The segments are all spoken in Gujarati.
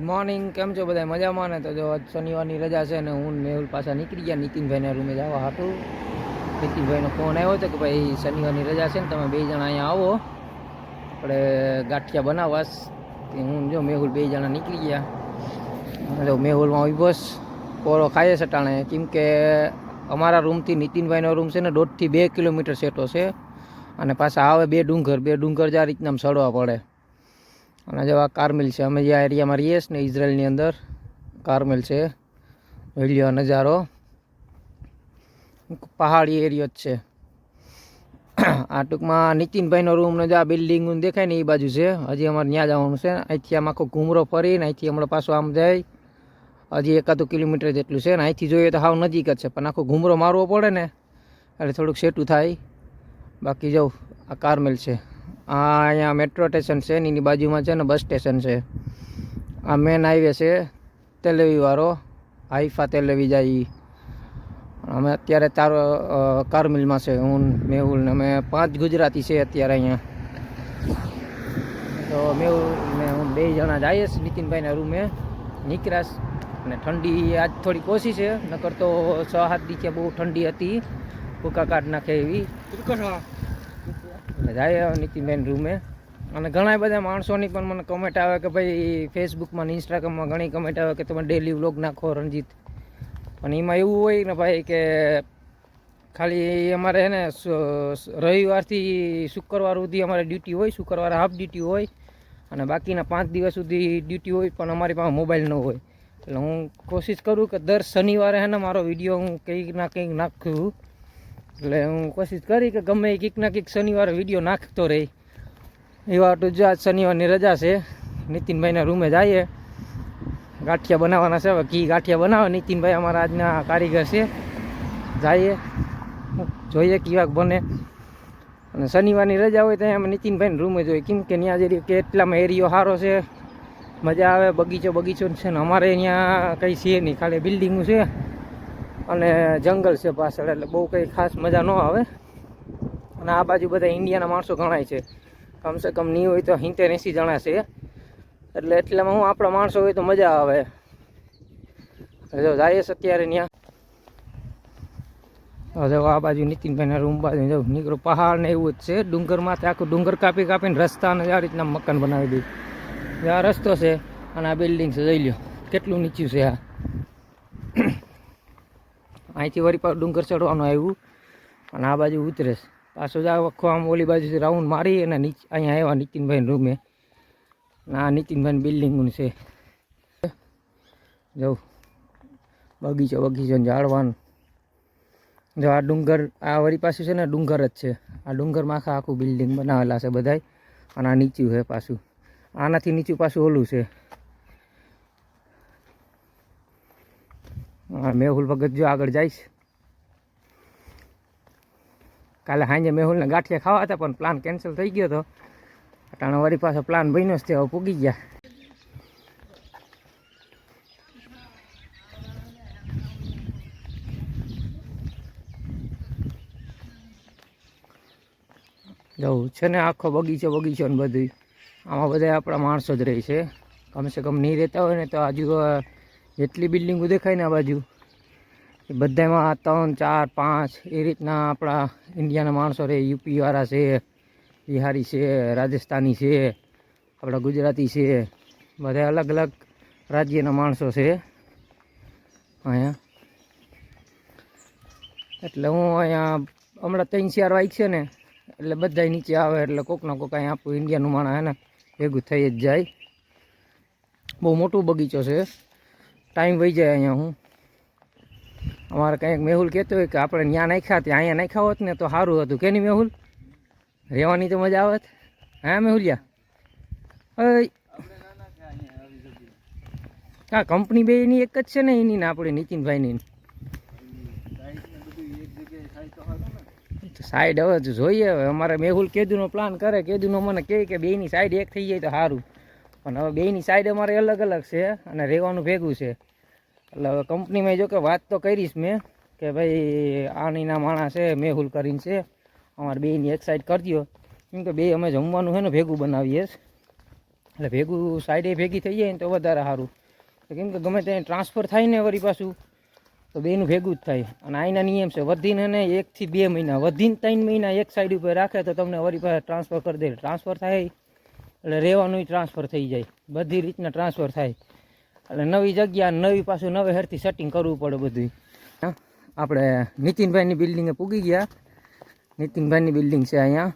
મોર્નિંગ, કેમ છો બધા? મજામાં ને? તો જો આજ શનિવારની રજા છે ને હું મેહુલ પાછા નીકળી ગયા નીતિનભાઈના રૂમે જવા હાટું. નીતિનભાઈનો ફોન આવ્યો હતો કે ભાઈ શનિવારની રજા છે ને તમે બે જણા અહીંયા આવો, આપણે ગાંઠિયા બનાવવાસ. હું જો મેહુલ બે જણા નીકળી ગયા. જો મેહુલમાં આવી બસ પોરો ખાઈએ સટાણે, કેમ કે અમારા રૂમથી નીતિનભાઈનો રૂમ છે ને 1.5 થી 2 કિલોમીટર સેટો છે, અને પાછા આવે બે ડુંગર જ આ રીતના ચડવા પડે. અને જો આ કારમિલ છે, અમે જે એરિયામાં રહીએ છીએ ને ઇઝરાયલની અંદર કારમિલ છે. જોઈ નજારો, પહાડી એરિયો જ છે. આ ટૂંકમાં નીતિનભાઈનો રૂમ ને જો આ બિલ્ડિંગ દેખાય ને એ બાજુ છે. હજી અમારે ત્યાં જવાનું છે. અહીંથી આમ આખો ઘૂમરો ફરીને અહીંથી હમણાં પાછું આમ જાય હજી 1-2 કિલોમીટર જેટલું છે. ને અહીંથી જોઈએ તો હાવ નજીક જ છે, પણ આખો ઘૂમરો મારવો પડે ને એટલે થોડુંક સેટું થાય. બાકી જો આ કારમિલ છે. અહીંયા મેટ્રો સ્ટેશન છે, એની બાજુમાં છે ને બસ સ્ટેશન છે. આ મેન હાઈવે છે તેલવી વાળો, હાઈફા તેલવી જાય. અમે અત્યારે કારમિલમાં છે, હું મેહુલ ને અમે 5 ગુજરાતી છે અત્યારે અહીંયા. તો મેહુલ ને હું 2 જણા જઈએ છીએ નીતિનભાઈના રૂમે નીકળ્યા. અને ઠંડી આજ થોડીક ઓછી છે, નકર તો 6-7 દિવસે બહુ ઠંડી હતી, ભૂકા કાઢ નાખે એવી. જાય નીતિનભાઈ રૂમે. અને ઘણા બધા માણસોની પણ મને કમેન્ટ આવે કે ભાઈ ફેસબુકમાં ને ઇન્સ્ટાગ્રામમાં ઘણી કમેન્ટ આવે કે તમે ડેલી વ્લોગ નાખો રણજીત. પણ એમાં એવું હોય ને ભાઈ કે ખાલી અમારે છે ને રવિવારથી શુક્રવાર સુધી અમારે ડ્યુટી હોય, શુક્રવારે હાફ ડ્યુટી હોય, અને બાકીના 5 દિવસ સુધી ડ્યુટી હોય, પણ અમારી પાસે મોબાઈલ ન હોય. એટલે હું કોશિશ કરું કે દર શનિવારે છે ને મારો વિડીયો હું કંઈક ના કંઈક નાખું. એટલે હું કોશિશ કરી કે ગમે એ કંઈક ના કંઈક શનિવારે વિડીયો નાખતો રહી. એવા તો જો આજ શનિવારની રજા છે, નીતિનભાઈના રૂમે જઈએ. ગાંઠિયા બનાવવાના છે, હવે ઘી ગાંઠિયા બનાવે નીતિનભાઈ અમારા આજના કારીગર છે. જઈએ જોઈએ કેવાક બને. અને શનિવારની રજા હોય ત્યાં અમે નીતિનભાઈને રૂમે જોઈએ, કેમ કે ત્યાં જઈએ કે એટલામાં એરિયો સારો છે, મજા આવે. બગીચો છે ને અમારે અહીંયા કંઈ છે નહીં, ખાલી બિલ્ડિંગો છે અને જંગલ છે પાછળ, એટલે બહુ કંઈ ખાસ મજા ન આવે. અને આ બાજુ બધા ઇન્ડિયાના માણસો ગણાય છે, કમસે કમ નહીં હોય તો 70-80 જણા છે. એટલે એટલામાં હું આપણા માણસો હોય તો મજા આવે. જો જાય છે અત્યારે ત્યાં. જો આ બાજુ નીતિનભાઈના રૂમ બાજુ જો નીકળો પહાડ ને એવું જ છે. ડુંગરમાંથી આખું ડુંગર કાપીને રસ્તાને આ રીતના મકાન બનાવી દીધું. આ રસ્તો છે અને આ બિલ્ડિંગ છે, જોઈ લો કેટલું નીચું છે. આ અહીંથી વળી પાછું ડુંગર ચડવાનું આવ્યું અને આ બાજુ ઉતરે છે પાછું. જ આખો આમ ઓલી બાજુથી રાઉન્ડ મારી અને અહીંયા આવ્યા નીતિનભાઈ રૂમે. આ નીતિનભાઈ બિલ્ડિંગનું છે. જો બગીચો ઝાડવાનું. જો આ ડુંગર, આ વળી પાછું છે ને ડુંગર જ છે. આ ડુંગરમાં આખું બિલ્ડિંગ બનાવેલા છે બધાય. અને આ નીચું છે પાછું, આનાથી નીચું પાછું ઓલું છે. મેહુલ ભગત જો આગળ જઈશ. કાલે સાંજે મેહુલને ગાંઠિયા ખાવા હતા, પણ પ્લાન કેન્સલ થઈ ગયો હતો. અટાણે વળી પાછો પ્લાન બન્યો છે, હવે પૂગી ગયા. જવું છે ને આખો બગીચો ને બધું. આમાં બધા આપણા માણસો જ રહે છે. કમસે કમ નહીં રહેતા હોય ને તો આજુ જેટલી બિલ્ડિંગો દેખાય ને આ બાજુ એ બધામાં 3, 4, 5 એ રીતના આપણા ઇન્ડિયાના માણસો રહે. યુપી વાળા છે, બિહારી છે, રાજસ્થાની છે, આપણા ગુજરાતી છે, બધા અલગ અલગ રાજ્યના માણસો છે અહીંયા. એટલે હું અહીંયા હમણાં 3-4 વાગ છે ને એટલે બધા નીચે આવે, એટલે કોકના કોક અહીંયા આપણું ઇન્ડિયાનું માણસ હે ને ભેગું થઈ જ જાય. બહુ મોટું બગીચો છે, ટાઈમ વહી જાય અહીંયા. હું અમારે કંઈક મેહુલ કહેતો હોય કે આપણે ત્યાં નાખ્યા ત્યાં અહીંયા નાખ્યા હોત ને તો સારું હતું. કે નહીં મેહુલ? રહેવાની તો મજા આવત. હા મેહુલિયા? હા, કંપની બેની એક જ છે ને, એની ને આપણે નીતિનભાઈની સાઈડ. હવે જોઈએ, હવે અમારે મેહુલ કેદુનો પ્લાન કરે. કેદુનો મને કહે કે બેની સાઈડ એક થઈ જાય તો સારું, પણ હવે બેની સાઈડ અમારે અલગ અલગ છે અને રહેવાનું ભેગું છે. એટલે હવે કંપનીમાં જો કે વાત તો કરીશ મેં કે ભાઈ આનીના માણસ છે મેહુલ કરીને છે, અમારે બેની એક સાઈડ કરી દો. કેમ કે બે અમે જમવાનું છે ને ભેગું બનાવીએ. એટલે ભેગું સાઈડે ભેગી થઈ જાય ને તો વધારે સારું. કેમ કે ગમે ત્યાં ટ્રાન્સફર થાય ને વળી પાછું તો બેનું ભેગું જ થાય. અને અહીંના નિયમ છે વધીને ને 1 થી 2 મહિના, વધીને 3 મહિના એક સાઈડ ઉપર રાખે તો તમને વળી પાછા ટ્રાન્સફર કરી દે. ટ્રાન્સફર થાય એટલે રહેવાનું ટ્રાન્સફર થઈ જાય, બધી રીતના ટ્રાન્સફર થાય. એટલે નવી જગ્યા નવી પાછું નવે હેરથી સેટિંગ કરવું પડે બધું. આપણે નીતિનભાઈની બિલ્ડિંગે પૂગી ગયા. નીતિનભાઈની બિલ્ડિંગ છે અહીંયા,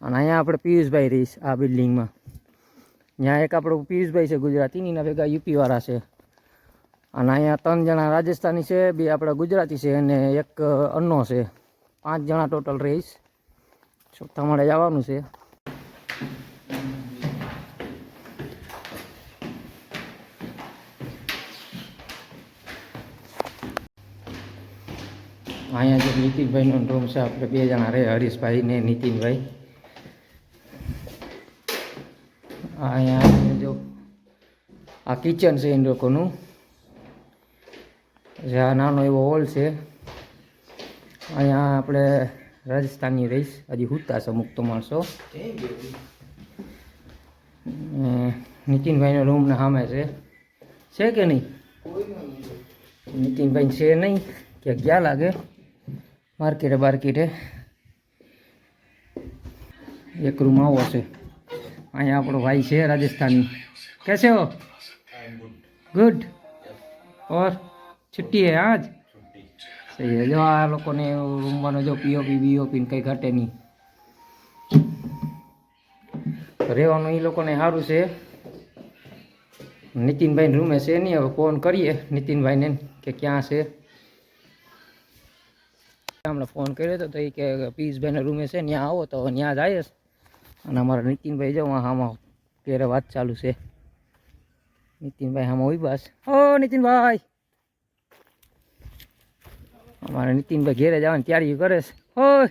અને અહીંયા આપણે પિયુષભાઈ રહીશ આ બિલ્ડિંગમાં. ત્યાં એક આપણો પિયુષભાઈ છે ગુજરાતી, એના ભેગા યુપીવાળા છે. અને અહીંયા 3 જણા રાજસ્થાની છે, 2 આપણા ગુજરાતી છે અને એક અન્નો છે. 5 જણા ટોટલ રહીશ. ચોથા મળે જવાનું છે. અહીંયા જો નીતિનભાઈનો રૂમ છે, આપણે 2 જણા રહે, હરીશભાઈ ને નીતિનભાઈ. અહીંયા જો આ કિચન છે એ લોકોનું, આ નાનો એવો હોલ છે. અહીંયા આપણે રાજસ્થાની રહીશ, હજી હુતા છે અમુક તો માણસો. નીતિનભાઈનો રૂમ ને સામે છે કે નહીં? નીતિનભાઈ છે નહીં કે ગયા લાગે માર્કેટે બાર્કેટે. એક રૂમ આવો છે. અહીંયા આપણો ભાઈ છે રાજસ્થાની. कैसे हो? गुड. और छुट्टी है आज? सही है. जो આ લોકોને રૂમવાનો જો પીઓપી બીઓપી કંઈ ઘટે નહીં, રહેવાનું એ લોકોને સારું છે. નીતિનભાઈ રૂમે છે નહીં, હવે ફોન કરીએ નીતિનભાઈને કે ક્યાં છે. હમણાં ફોન કર્યો હતો તો એ કે પિયુષભાઈના રૂમે છે, ત્યાં આવો તો ત્યાં જાય. અને અમારા નીતિનભાઈ જો આમાં ત્યારે વાત ચાલુ છે. નીતિનભાઈ આમાં હોય બસ. ઓ નીતિનભાઈ, અમારા નીતિનભાઈ ઘેરે જવાની તૈયારી કરે છે. હોય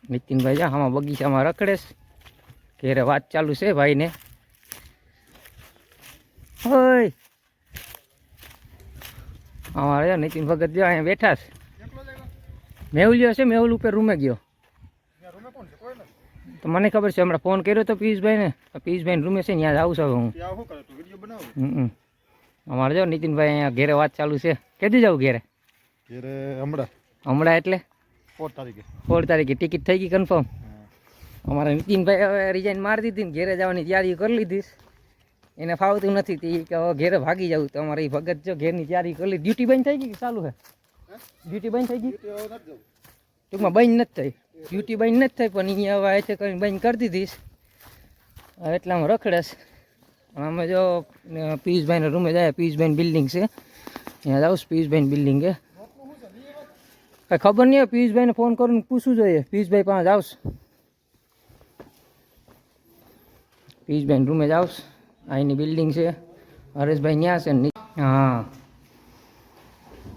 નીતિનભાઈ જા આમાં બગીચામાં રખડે છે, ઘેરે વાત ચાલુ છે ભાઈને. હોય અમારે નીતિન ભગત જો અહીંયા બેઠા છે. મેહુલ છે, મેહુલ ઉપર રૂમે ગયો. તો મને ખબર છે, હમણાં ફોન કર્યો તો પિયુષભાઈને, પિયુષભાઈ રૂમે છે, ત્યાં આવું છું હું. અમારે જો નીતિનભાઈ અહીંયા ઘેરે વાત ચાલુ છે. કેદી જાવ ઘેરે? હમણાં એટલે 4 તારીખે ટિકિટ થઈ ગઈ કન્ફર્મ. અમારા નીતિનભાઈ હવે રિઝાઇન મારી દીધી ને ઘેરે જવાની તૈયારી કરી લીધી. એને ફાવતું નથી તે કે હવે ઘેરે ભાગી જવું. તો અમારે એ ભગત જો ઘેરની તૈયારી કરી લીધી. ડ્યુટી બંધ થઈ ગઈ કે ચાલુ છે? ડ્યુટી બંધ થઈ ગઈ, ટૂંકમાં બંધ નથી થઈ. ડ્યુટી બંધ નથી થઈ પણ અહીંયા હવે છે કરીને બંધ કરી દીધીશ. એટલામાં રખડેશ. અમે જો પિયુષભાઈના રૂમે જાય, પિયુષભાઈની બિલ્ડિંગ છે ત્યાં જાઉં. પિયુષભાઈની બિલ્ડિંગ છે, કંઈ ખબર નહીં હોય. પિયુષભાઈને ફોન કરીને પૂછવું જોઈએ. પિયુષભાઈ પાસે જાઉં, પિયુષભાઈના રૂમે જાઉં. અહીંની બિલ્ડિંગ છે, હરેશભાઈ ત્યાં છે ને. હા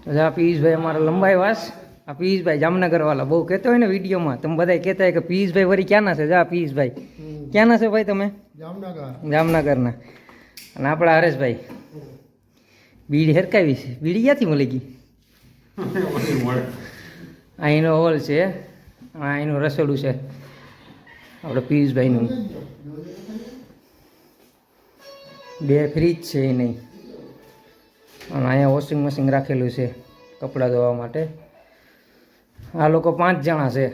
તો જા પિયુષભાઈ અમારા લંબાઈ વાસ. આ પિયુષભાઈ જામનગરવાળા બહુ કહેતો હોય ને વિડીયોમાં, તમે બધા કહેતા હોય કે પિયુષભાઈ વળી ક્યાંના છે. જા પિયુષભાઈ ક્યાંના છે ભાઈ તમે? જામનગરના. અને આપણા હરેશભાઈ બીડી હરકાવી છે. બીડી ક્યાંથી મળી ગઈ? અહીંનો હોલ છે, અહીંનું રસોડું છે આપણે પિયુષભાઈનું. 2 ફ્રીજ છે એ નહીં. અને અહીંયા વોશિંગ મશીન રાખેલું છે કપડાં ધોવા માટે. આ લોકો 5 જણા છે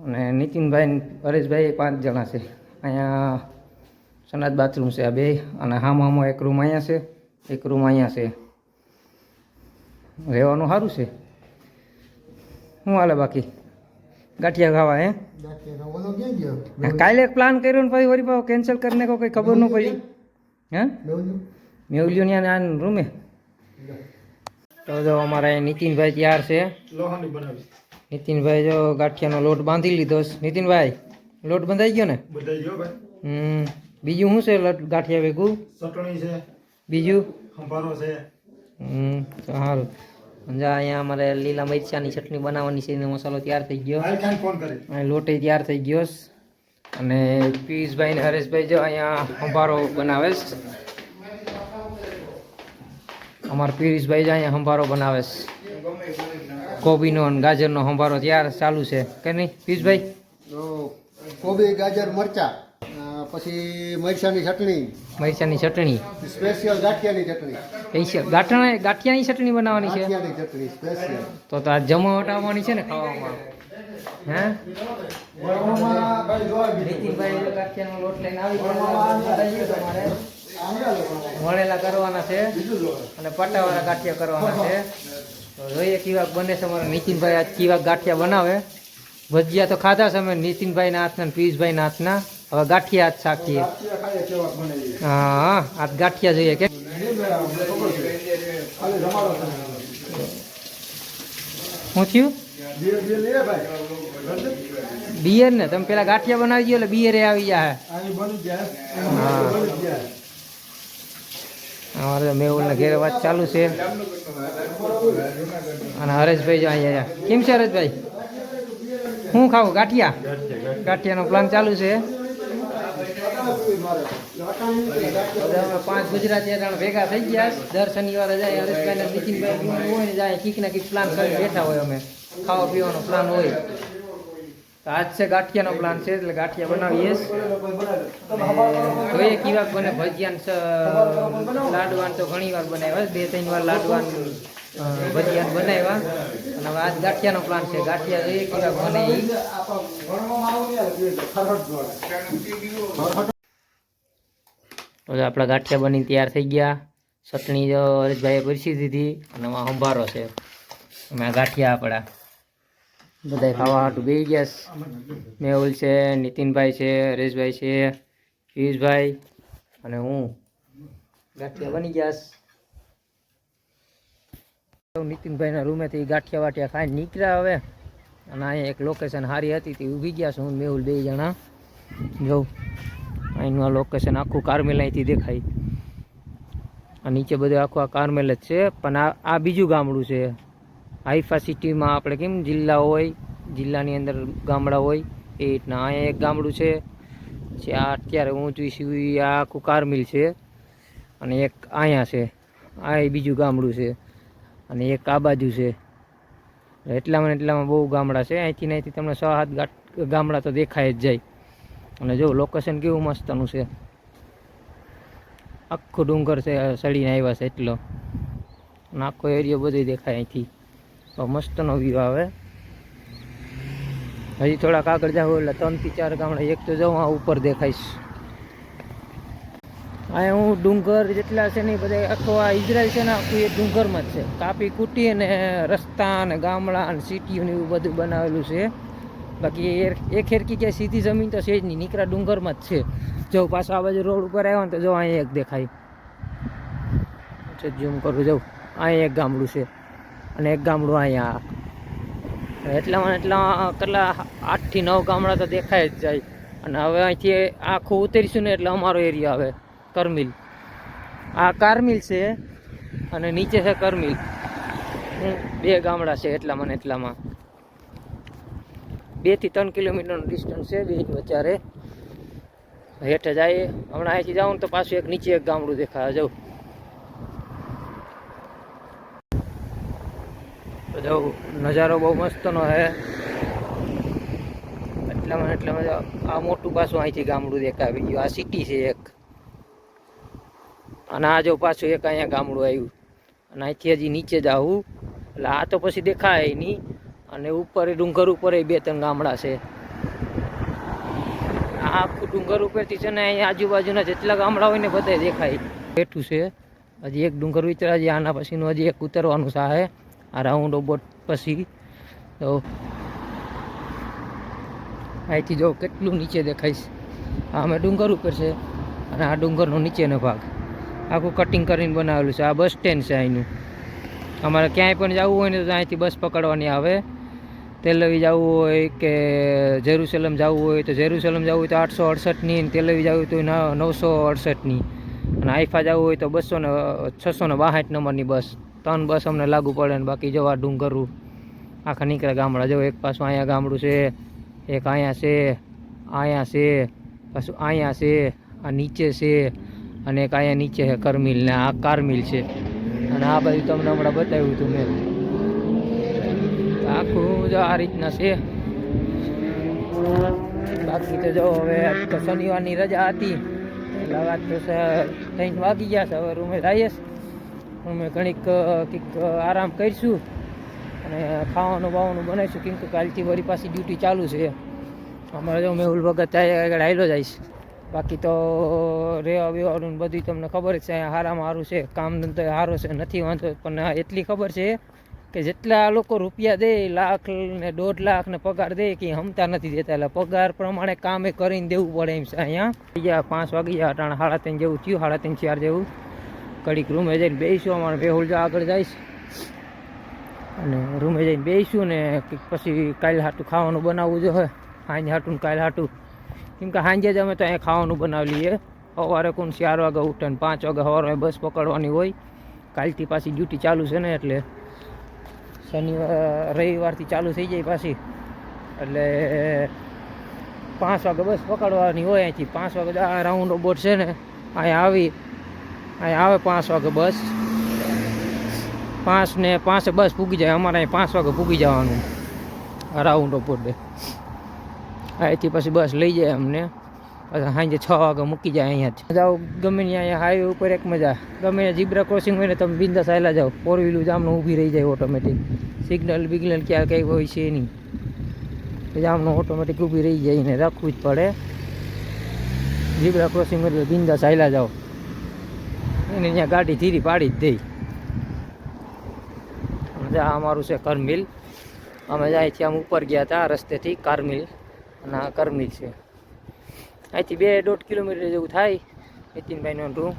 અને નીતિનભાઈ હરેશભાઈ 5 જણા છે. અહીંયા સનાત બાથરૂમ છે આ 2. અને હામાં એક રૂમ અહીંયા છે, એક રૂમ અહીંયા છે. રહેવાનું સારું છે. શું હાલે બાકી? ગાંઠિયા ખાવા હે? કાલે એક પ્લાન કર્યો ને પછી વળી પાછો કેન્સલ કરીને કોઈ ખબર ન પડી. હા મેહુલિયો ત્યાં રૂમે. તો જો અમારા નીતિનભાઈ તૈયાર છે. નીતિનભાઈ જો ગાંઠિયાનો લોટ બાંધી લીધો. નીતિનભાઈ લોટ બંધાઈ ગયો ને? બીજું શું છે ગાંઠિયા ભેગું? ચટણી છે. બીજું સંભારો છે. સારું. અહીંયા અમારે લીલા મરચાની ચટણી બનાવવાની છે. મસાલો તૈયાર થઈ ગયો, લોટે તૈયાર થઈ ગયો. અને પિયુષભાઈ ને હરેશભાઈ જો અહીંયા સંભારો બનાવે છે. અમારા પિયુષભાઈ જો અહીંયા સંભારો બનાવે છે. કોબીનો અને ગાજરનો સંભારો તૈયાર ચાલુ છે કે નહીં પિયુષભાઈ? કોબી ગાજર મરચા પછી મરચાની ચટણી, મરચાની ચટણી, સ્પેશિયલ ગાંઠિયાની ચટણી, ગાંઠિયાની ચટણી બનાવવાની છે. ગાંઠિયાની ચટણી સ્પેશિયલ. તો આ જમાવટ આવવાની છે ને ખાવામાં. હે નીતિનભાઈ ગાંઠિયાનો લોટ લઈને આવી તમારે વણેલા કરવાના છે અને પટાવાળા ગાંઠિયા કરવાના છે. તો જોઈએ કેવા બને છે. અમારા નીતિનભાઈ આજ કેવા ગાંઠિયા બનાવે. ભજીયા તો ખાધા છે અમે નીતિનભાઈના હાથના અને પિયુષભાઈના હાથના. હવે ગાંઠિયા હાથ શાકીએ. હા આ ગાંઠિયા જોઈએ કે શું થયું? બિયર ને તમે પેલા ગાંઠિયા બનાવી દો એટલે બિયર આવી જાય. અમારે તો મેહુલ ને ઘેરે વાત ચાલુ છે. અને હરેશભાઈ જો અહીંયા કેમ છે હરેશભાઈ? શું ખાવું? ગાંઠિયા. ગાંઠિયાનો પ્લાન ચાલુ છે. અમે 5 ગુજરાતી ભેગા થઈ ગયા. દર શનિવારે જાય હરેશભાઈ ને નીતિનભાઈ હોય ને જાય કીક ના કીક પ્લાન કરી બેઠા હોય. અમે ખાવા પીવાનો પ્લાન હોય. તો આજ છે ગાંઠિયાનો પ્લાન છે એટલે ગાંઠિયા બનાવીએ. જોઈએ કેવા બને. ભજીયાન લાડવાન તો ઘણી વાર બનાવ્યા, 2-3 વાર લાડવાન ભજીયાન બનાવ્યા. અને હવે આજ ગાંઠિયાનો પ્લાન છે. ગાંઠિયા જોઈએ કેવા બને. તો આપણા ગાંઠિયા બની તૈયાર થઈ ગયા. ચટણી જો હરેશભાઈએ પીરસી દીધી અને આમાં સંભારો છે. અમે આ ગાંઠિયા આપણા બધા ખાવા હાટું બેસી ગયા. મેહુલ છે, નીતિનભાઈ છે, હરેશભાઈ છે, પિયુષભાઈ અને હું. ગાંઠિયા બની ગયા. નીતિનભાઈના રૂમેથી ગાંઠિયા વાટિયા ખાઈને નીકળ્યા હવે. અને અહીંયા એક લોકેશન સારી હતી તે ઊભી ગયા છે. હું મેહુલ 2 જણા જોઉં. અહીંનું આ લોકેશન આખું કારમેલ અહીંથી દેખાય. આ નીચે બધું આખું આ કારમેલ જ છે. પણ આ બીજું ગામડું છે. હાઈફા સિટીમાં આપણે કેમ જિલ્લા હોય, જિલ્લાની અંદર ગામડા હોય એ રીતના અહીંયા એક ગામડું છે. પછી આ અત્યારે હું જોઈશું આ આખું કારમિલ છે. અને એક અહીંયા છે, આ એ બીજું ગામડું છે. અને એક આ બાજુ છે. એટલામાં બહુ ગામડા છે. અહીંથી તમને 6-7 ગામડા તો દેખાય જ જાય. અને જો લોકેશન કેવું મસ્તનું છે. આખો ડુંગર છે સડીને આવ્યા છે એટલો. અને આખો એરિયો બધો દેખાય અહીંથી. તો મસ્તનો વ્યૂ આવે. હજી થોડાક આગળ જાવ એટલે 3-4 ગામડા. એક તો જાઉં આ ઉપર દેખાઈશ. અહીંયા હું ડુંગર જેટલા છે ને બધા આખો આ ઇઝરાયલ છે ને આખું એ ડુંગરમાં જ છે. કાપી કૂટી અને રસ્તા અને ગામડા અને સિટીઓ ને એવું બધું બનાવેલું છે. બાકી એક હેરકી ક્યાંય સીધી જમીન તો છે જ નહીં. નીકળા ડુંગરમાં જ છે. જો પાછો આ બાજુ રોડ ઉપર આવ્યો ને તો જો અહીંયા એક દેખાય. ઝૂમ કરું જાઉં. અહીંયા એક ગામડું છે અને એક ગામડું અહીંયા. એટલામાં કેટલા 8-9 ગામડા તો દેખાય જ જાય. અને હવે અહીંથી આખું ઉતરીશું ને એટલે અમારો એરિયા આવે કરમિલ. આ કારમિલ છે અને નીચે છે કરમિલ. 2 ગામડા છે એટલામાં 2-3 કિલોમીટરનું ડિસ્ટન્સ છે બે વચ્ચે. હેઠે જાય હમણાં અહીંથી જાઉં ને તો પાછું એક નીચે એક ગામડું દેખાય. જાઉં તો જાઉં. નજારો બહુ મસ્તનો છે. એટલામાં આ મોટું પાછું અહીંથી ગામડું દેખાય ગયું. આ સિટી છે એક. અને આ જો પાછું એક અહીંયા ગામડું આવ્યું. અને અહીંથી હજી નીચે જ આવું એટલે આ તો પછી દેખાય નહીં. અને ઉપર ડુંગર ઉપર 2-3 ગામડા છે. આ આખું ડુંગર ઉપરથી છે ને અહીંયા આજુબાજુના જેટલા ગામડા હોય ને બધા દેખાય. બેઠું છે હજી એક ડુંગર ઉતરા. હજી આના પછીનું હજી એક ઉતરવાનું છે. આ રાઉન્ડ બોટ પછી તો અહીંથી જો કેટલું નીચે દેખાઈશ. આ અમે ડુંગર ઉપર છે અને આ ડુંગરનો નીચેનો ભાગ આખું કટિંગ કરીને બનાવેલું છે. આ બસ સ્ટેન્ડ છે અહીંનું. અમારે ક્યાંય પણ જવું હોય ને તો અહીંથી બસ પકડવાની આવે. તેલવી જવું હોય કે જેરુસલમ જવું હોય તો જેરુસલમ જવું હોય તો 868ની, તેલવી જવું હોય તો 968ની. અને હાઈફા જવું હોય તો 662 નંબરની બસ. 3 બસ અમને લાગુ પડે ને બાકી જો આ ડુંગરું આખા નીકળે ગામડા. જો એક પાછું અહીંયા ગામડું છે, એક અહીંયા છે, પાછું અહીંયા છે, આ નીચે છે અને એક અહીંયા નીચે છે કરમિલ ને આ કારમિલ છે. અને આ બાજુ તમને હમણાં બતાવ્યું હતું મેં. આખું જો આ રીતના છે. બાકી તો જો હવે આજ તો શનિવારની રજા હતી એટલે આજ તો 3 વાગી ગયા છે. હવે રૂમે જઈએ રૂમે ઘણીક કંઈક આરામ કરીશું અને ખાવાનું બાવાનું બનાવીશું, કેમ કે કાલથી વળી પાછી ડ્યુટી ચાલુ છે. અમારે જો મેહુલ ભગત આગળ હાલ્યો જઈશ. બાકી તો રહેવા બેવાનું બધું તમને ખબર જ છે, અહીંયા સારામાં સારું છે, કામ ધંધો સારો છે, નથી વાંધો. પણ એટલી ખબર છે કે જેટલા લોકો રૂપિયા દે, લાખ ને 1.5 લાખ ને પગાર દે, કે હમતા નથી દેતા. એટલે પગાર પ્રમાણે કામે કરીને દેવું પડે એમ છે. અહીંયા થઈ ગયા 5 વાગી ગયા, અટાણે 3:30 જેવું થયું, 3:30 4 જેવું. ઘડીક રૂમે જઈને બેસીશું. અમારે મેહુલ જો આગળ જઈશ અને રૂમે જઈને બેસીશું ને પછી કાલે હાટું ખાવાનું બનાવવું જોઈએ. સાંજે હાટું ને કાલે હાટું, કેમ કે સાંજે જ અમે તો અહીંયા ખાવાનું બનાવી લઈએ. સવારે કોણ 4 વાગે ઉઠે ને 5 વાગે સવારે બસ પકડવાની હોય. કાલથી પાછી ડ્યુટી ચાલુ છે ને, એટલે શનિવાર રવિવારથી ચાલુ થઈ જાય પાછી. એટલે 5 વાગે બસ પકડવાની હોય. અહીંથી 5 વાગે આ રાઉન્ડ બોટ છે ને, અહીંયા આવે 5 વાગે બસ. 5 ને 5 બસ પૂગી જાય. અમારે અહીં 5 વાગે પૂગી જવાનું રાઉન્ડ બોટ. અહીંથી પછી બસ લઈ જાય અમને, પછી સાંજે 6 વાગે મૂકી જાય. અહીંયા જાઓ ગમે ત્યાં, અહીંયા હાઈવે ઉપર એક મજા. ગમે ત્યાં ઝીબ્રા ક્રોસિંગ હોય ને તમે બિંદાસ ચાલ્યા જાઓ. 4 વ્હીલું જામનું ઊભી રહી જાય ઓટોમેટિક. સિગ્નલ બિગ્નલ ક્યાં કંઈ હોય છે નહીં, જામનું ઓટોમેટિક ઊભી રહી જાય ને રાખવું જ પડે. ઝીબ્રા ક્રોસિંગ એટલે બિંદાસ ચાલ્યા જાઓ. એને ત્યાં ગાડી ધીરી પાડી જ દઈ. મજા અમારું છે કરમિલ. અમે અહીંથી આમ ઉપર ગયા હતા રસ્તેથી કારમિલ, અને આ કરમિલ છે. અહીંથી 2-1.5 કિલોમીટર જેવું થાય નીતિનભાઈનો રૂમ.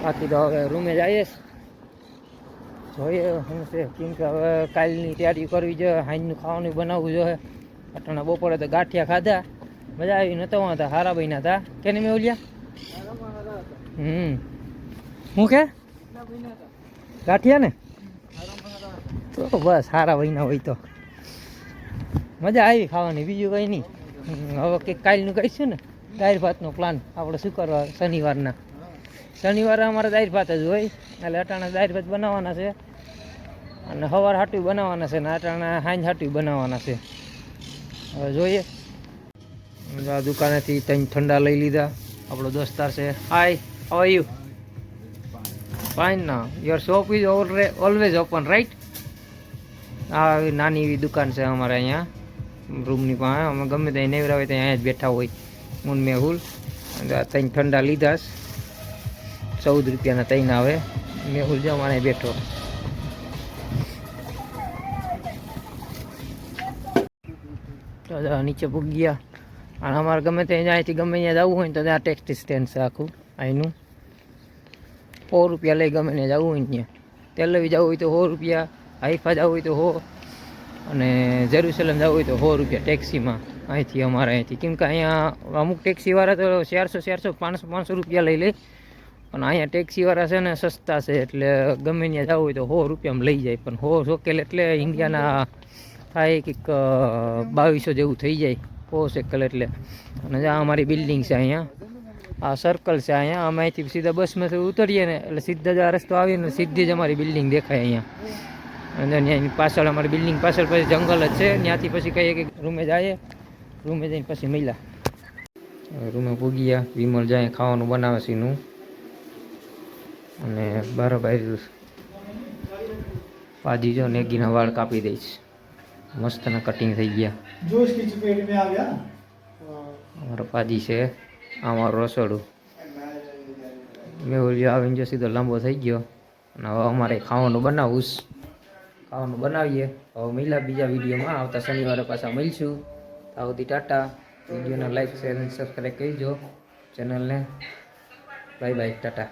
બાકી તો હવે રૂમે જઈએ, જોઈએ શું છે, કેમ કે હવે કાલની તૈયારી કરવી જોઈએ, સાંજનું ખાવાનું બનાવવું જોઈએ. અટાણા બપોરે તો ગાંઠિયા ખાધા, મજા આવી, નતો વાંધા, હારા બન્યા હતા. કેને મેં ઓલ્યા શું કે ગાંઠિયા ને, તો બસ સારા બન્યા હોય તો મજા આવી ખાવાની, બીજું કંઈ નહીં. હવે કંઈક કાલનું કહીશું ને, દાળ ભાતનો પ્લાન આપણે શું કરવા. શનિવારે અમારે દાળ ભાત જ હોય, એટલે અટાણા દાળ ભાત બનાવવાના છે, અને સવાર હાટું બનાવવાના છે, ને અટાણા સાંજ હાટું બનાવવાના છે. હવે જોઈએ. આ દુકાનેથી 3 ઠંડા લઈ લીધા. આપણો દોસ્તાર છે. હાય, હાઉ આર યુ? ફાઇન ના. Your shop is always open right? આ નાની એવી દુકાન છે અમારે અહીંયા રૂમની પાસે. અમે ગમે ત્યાં નેવરા હોય ત્યાં અહીંયા જ બેઠા હોય હું મેહુલ. 3 ઠંડા લીધા, 14 રૂપિયાના 3 આવે. મેહુલ જો અમારે બેઠો. તો નીચે પૂગી ગયા. અને અમારે ગમે ત્યાં અહીંથી ગમે ત્યાં જવું હોય ને તો ત્યાં ટેક્સી સ્ટેન્ડ છે આખું અહીંનું. 100 રૂપિયા લઈ ગમે ત્યાં જવું હોય ને ત્યાં. તેલવી જવું હોય તો 100 રૂપિયા, હાઈફા જવું હોય તો 100, અને જેરુસલેમ જવું હોય તો 100 રૂપિયા ટેક્સીમાં અહીંથી, અમારે અહીંથી. કેમ કે અહીંયા અમુક ટેક્સીવાળા તો 400, 500 રૂપિયા લઈ લે, પણ અહીંયા ટેક્સીવાળા છે ને સસ્તા છે, એટલે ગમે ત્યાં જવું હોય તો 100 રૂપિયામાં લઈ જાય. પણ 100 શેકેલ એટલે ઇન્ડિયાના થાય કંઈક 2200 જેવું થઈ જાય 100 શેકેલ એટલે. અને જ્યાં અમારી બિલ્ડિંગ છે અહીંયા, આ સર્કલ છે અહીંયા. અમે અહીંથી સીધા બસમાંથી ઉતરીએ ને એટલે સીધા જ આ રસ્તો આવીએ ને સીધી જ અમારી બિલ્ડિંગ દેખાય અહીંયા. અને ત્યાંની પાછળ અમારી બિલ્ડિંગ પાછળ પછી જંગલ જ છે. ત્યાંથી પછી કહીએ કે રૂમે જઈએ, રૂમે જઈને પછી મળ્યા. રૂમે પૂગી ગયા. વિમલ જાય ખાવાનું બનાવે છે એનું, અને બરાબર પાજી જો નેગીના વાળ કાપી દઈશ, મસ્તના કટિંગ થઈ ગયા. અમારો પાજી છે, અમારું રસોડું. મેહુલ આવીને જો સીધો લાંબો થઈ ગયો. અને હવે અમારે ખાવાનું બનાવીએ. હવે મળ્યા બીજા વિડીયોમાં. આવતા શનિવારે પાછા મળીશું. આવતી ટાટા. વિડીયોને લાઈક, શેર અને સબસ્ક્રાઈબ કરજો ચેનલને. Bye bye, Tata.